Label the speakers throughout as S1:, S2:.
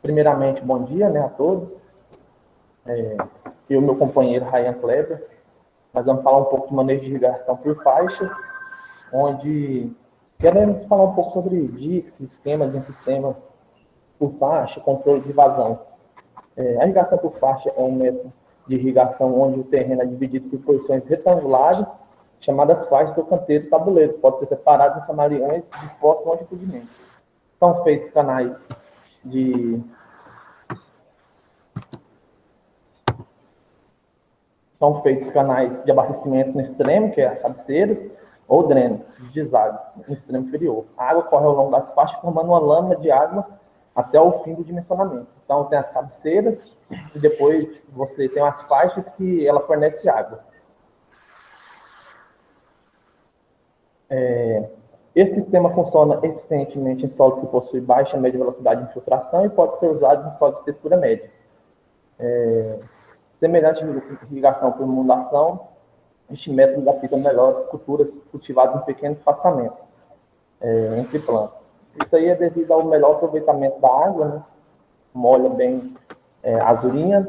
S1: Primeiramente, bom dia, né, a todos. Eu e meu companheiro Ryan Kleber, nós vamos falar um pouco de manejo de irrigação por faixas, onde queremos falar um pouco sobre dicas, esquemas em sistema por faixa, controle de vazão. A irrigação por faixa é um método de irrigação onde o terreno é dividido por porções retangulares, chamadas faixas ou canteiros tabuleiros, pode ser separado em camaleões dispostos longitudinalmente. São feitos canais de abastecimento no extremo, que é as cabeceiras, ou drenos de deságua no extremo inferior. A água corre ao longo das faixas, formando uma lâmina de água até o fim do dimensionamento. Então, tem as cabeceiras e depois você tem as faixas que ela fornece água. Esse sistema funciona eficientemente em solos que possuem baixa e média velocidade de infiltração e pode ser usado em solos de textura média. Semelhante à irrigação por inundação, este método aplica melhor culturas cultivadas em pequeno espaçamento entre plantas. Isso aí é devido ao melhor aproveitamento da água, né? Molha bem as linhas.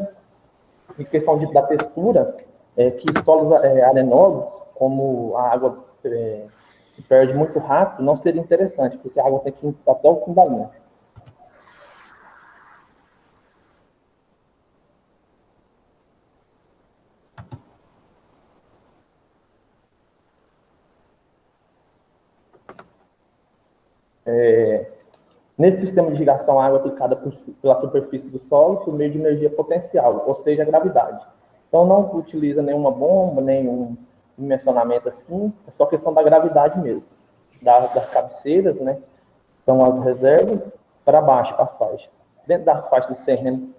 S1: Em questão da textura, que solos arenosos, como a água se perde muito rápido, não seria interessante, porque a água tem que ir até o fim da linha. Nesse sistema de irrigação, a água é aplicada pela superfície do solo por meio de energia potencial, ou seja, a gravidade. Então, não utiliza nenhuma bomba, nenhum dimensionamento assim, é só questão da gravidade mesmo. Das cabeceiras, né? São as reservas, para baixo, para as faixas. Dentro das faixas dos terrenos,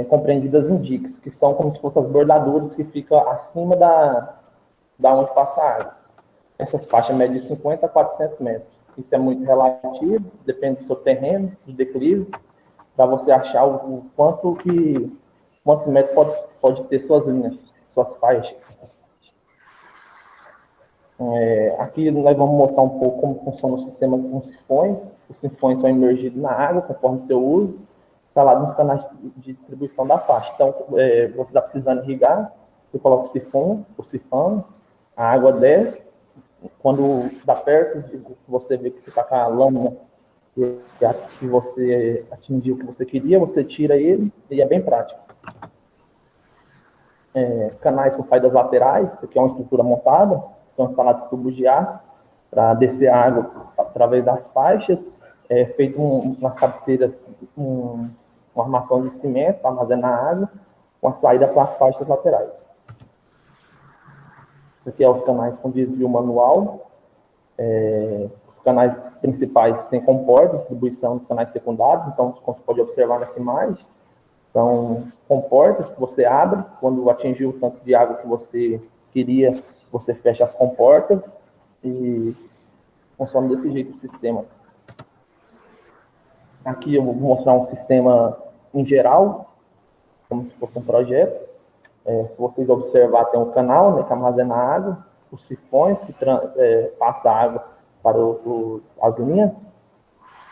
S1: compreendidas em diques, que são como se fossem as bordaduras que ficam acima da onde passa a água. Essas faixas medem de 50 a 400 metros. Isso é muito relativo, depende do seu terreno, do declive, para você achar quantos metros pode ter suas linhas, suas faixas. Aqui nós vamos mostrar um pouco como funciona o sistema com sifões. Os sifões são imergidos na água, conforme o seu uso, instalado nos canais de distribuição da faixa. Então, você está precisando irrigar, você coloca o sifão, a água desce. Quando dá perto, você vê que você está com a lâmina que você atingiu o que você queria, você tira ele e é bem prático. Canais com saídas laterais, isso aqui é uma estrutura montada, são instalados tubos de aço para descer a água através das faixas, feito nas cabeceiras uma armação de cimento para armazenar água, com a saída para as faixas laterais. Isso aqui é os canais com desvio manual. Os canais principais têm comporta, distribuição dos canais secundários, então, como você pode observar nessa imagem, são comportas que você abre, quando atingir o tanto de água que você queria, você fecha as comportas e funciona desse jeito o sistema. Aqui eu vou mostrar um sistema em geral, como se fosse um projeto. Se vocês observar, tem um canal, né, que armazena água, os sifões que passa água para as linhas,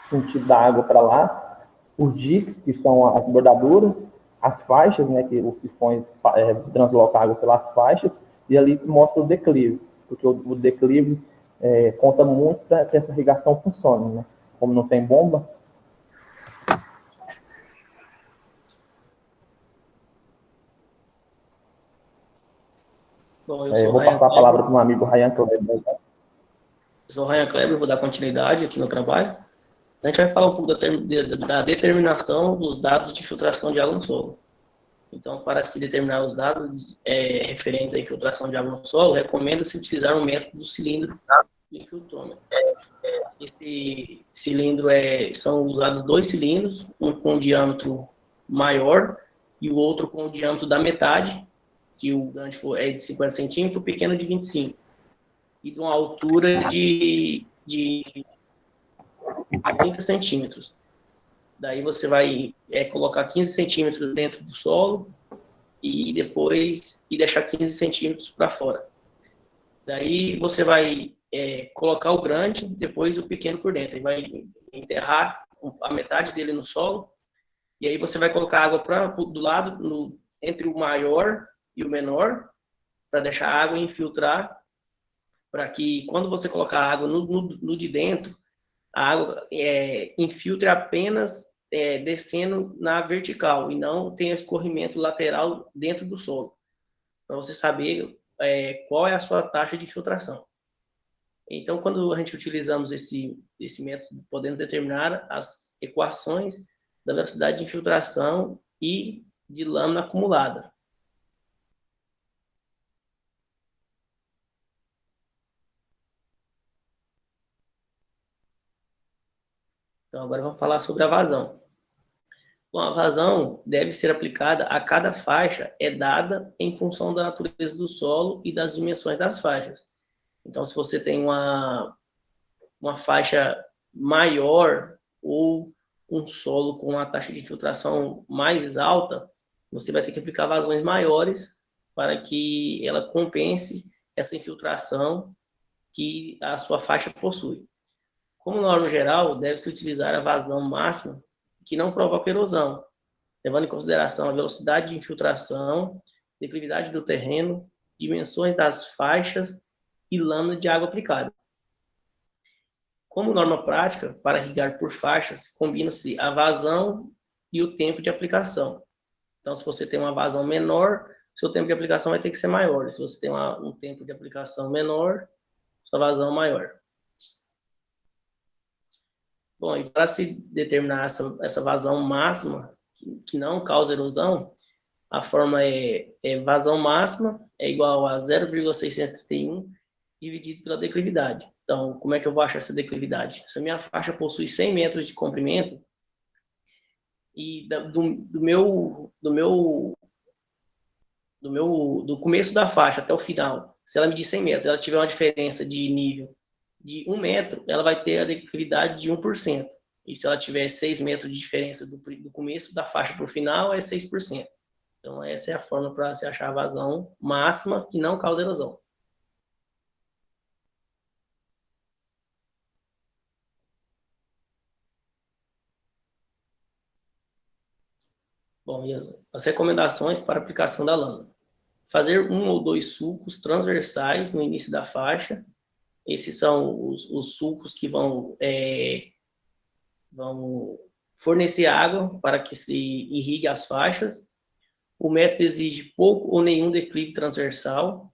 S1: sentido da água para lá, os diques, que são as bordaduras, as faixas, né, que os sifões translocam água pelas faixas, e ali mostra o declive, porque o declive conta muito para que essa irrigação funcione, né? Como não tem bomba.
S2: Bom,
S1: vou passar a palavra para o meu amigo Ryan Kleber.
S2: Eu sou o Ryan Kleber, vou dar continuidade aqui no trabalho. A gente vai falar um pouco da determinação dos dados de filtração de água no solo. Então, para se determinar os dados referentes à infiltração de água no solo, recomenda-se utilizar um método do cilindro de filtrômetro. Esse cilindro são usados 2 cilindros, um com diâmetro maior e o outro com o diâmetro da metade, se o grande é de 50 centímetros, o pequeno de 25, e de uma altura de 30 centímetros. Daí você vai colocar 15 centímetros dentro do solo e depois deixar 15 centímetros para fora. Daí você vai colocar o grande, depois o pequeno por dentro. E vai enterrar a metade dele no solo, e aí você vai colocar água do lado, entre o maior e o menor, para deixar a água infiltrar, para que quando você colocar a água no de dentro, a água infiltre apenas descendo na vertical e não tenha escorrimento lateral dentro do solo, para você saber qual é a sua taxa de infiltração. Então, quando a gente utilizamos esse método, podemos determinar as equações da velocidade de infiltração e de lâmina acumulada. Então, agora vamos falar sobre a vazão. Bom, a vazão deve ser aplicada a cada faixa, dada em função da natureza do solo e das dimensões das faixas. Então, se você tem uma faixa maior ou um solo com uma taxa de infiltração mais alta, você vai ter que aplicar vazões maiores para que ela compense essa infiltração que a sua faixa possui. Como norma geral, deve-se utilizar a vazão máxima que não provoca erosão, levando em consideração a velocidade de infiltração, declividade do terreno, dimensões das faixas e lâmina de água aplicada. Como norma prática, para irrigar por faixas, combina-se a vazão e o tempo de aplicação. Então, se você tem uma vazão menor, seu tempo de aplicação vai ter que ser maior. Se você tem um tempo de aplicação menor, sua vazão maior. Bom, e para se determinar essa vazão máxima, que não causa erosão, a fórmula vazão máxima é igual a 0,631 dividido pela declividade. Então, como é que eu vou achar essa declividade? Se a minha faixa possui 100 metros de comprimento, e do começo da faixa até o final, se ela medir 100 metros, ela tiver uma diferença de nível de 1 metro, ela vai ter a declividade de 1%. E se ela tiver 6 metros de diferença do começo da faixa para o final, é 6%. Então, essa é a forma para se achar a vazão máxima que não causa erosão. Bom, e as recomendações para aplicação da lâmina. Fazer 1 ou 2 sulcos transversais no início da faixa. Esses são os sulcos que vão fornecer água para que se irrigue as faixas. O método exige pouco ou nenhum declive transversal.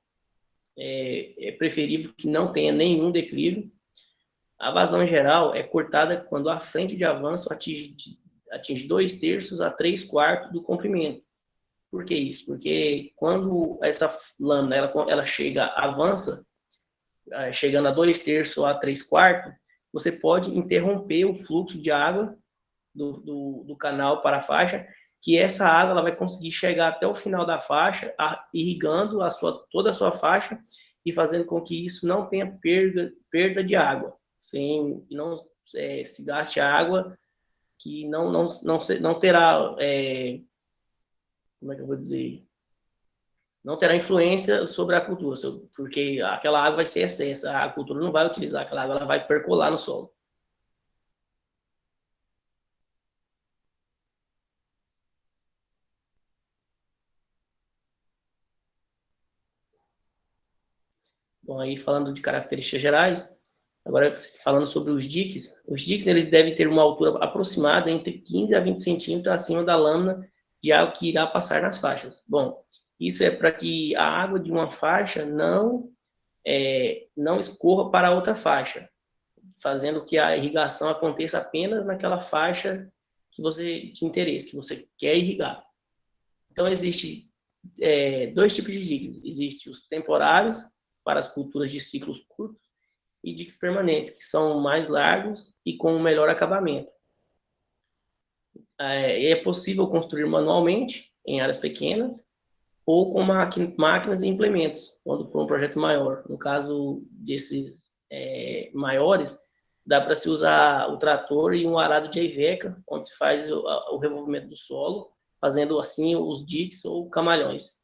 S2: É preferível que não tenha nenhum declive. A vazão em geral é cortada quando a frente de avanço atinge 2/3 a 3/4 do comprimento. Por que isso? Porque quando essa lâmina ela avança, chegando a 2/3 ou a 3/4, você pode interromper o fluxo de água do canal para a faixa, que essa água ela vai conseguir chegar até o final da faixa, irrigando toda a sua faixa e fazendo com que isso não tenha perda de água, sem não se gaste água que não terá, como é que eu vou dizer, não terá influência sobre a cultura, porque aquela água vai ser excesso, a cultura não vai utilizar aquela água, ela vai percolar no solo. Bom, aí falando de características gerais, agora falando sobre os diques eles devem ter uma altura aproximada entre 15 a 20 centímetros acima da lâmina de água que irá passar nas faixas. Bom, isso é para que a água de uma faixa não escorra para outra faixa, fazendo que a irrigação aconteça apenas naquela faixa que você de interesse, que você quer irrigar. Então, existe 2 tipos de diques. Existem os temporários, para as culturas de ciclos curtos, e diques permanentes, que são mais largos e com um melhor acabamento. É possível construir manualmente, em áreas pequenas, ou com máquinas e implementos, quando for um projeto maior. No caso desses maiores, dá para se usar o trator e um arado de Iveca, onde se faz o revolvimento do solo, fazendo assim os diques ou camalhões.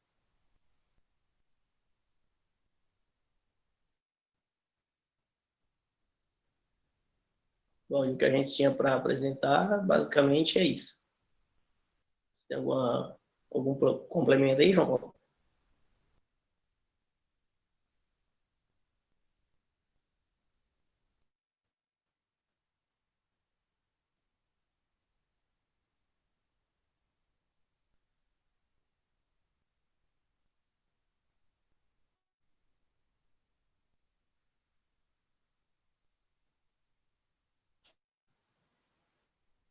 S2: Bom, e o que a gente tinha para apresentar, basicamente, é isso. Tem algum complemento aí, João Paulo?